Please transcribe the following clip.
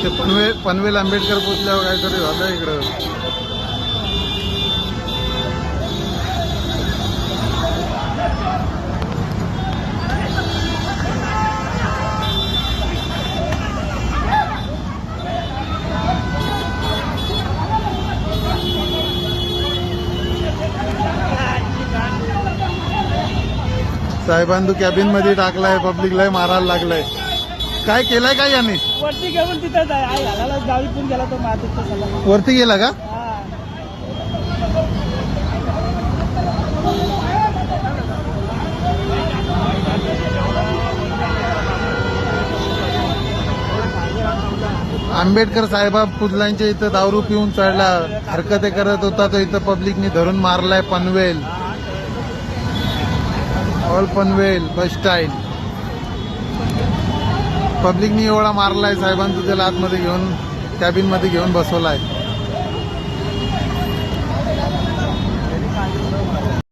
ते पनवेल आंबेडकर पोचल्यावर काहीतरी झालं इकडं. साहेबांनी कॅबिन मध्ये टाकलाय, पब्लिकला मारायला लागलाय. काय केलंय काय याने? वरती घेऊन तिथं घालायला गावीतून गेला तो मारतो. वरती गेला का? आंबेडकर साहेबा पुतळ्यांच्या इथं दारू पिऊन चढला, हरकते करत होता तो. इथं पब्लिकनी धरून मारलाय. Panvel, all Panvel bus stand. पब्लिकनी एवढा मारलाय. साहेबांनी त्याला आतमध्ये घेऊन कॅबिन मध्ये घेऊन बसवलाय.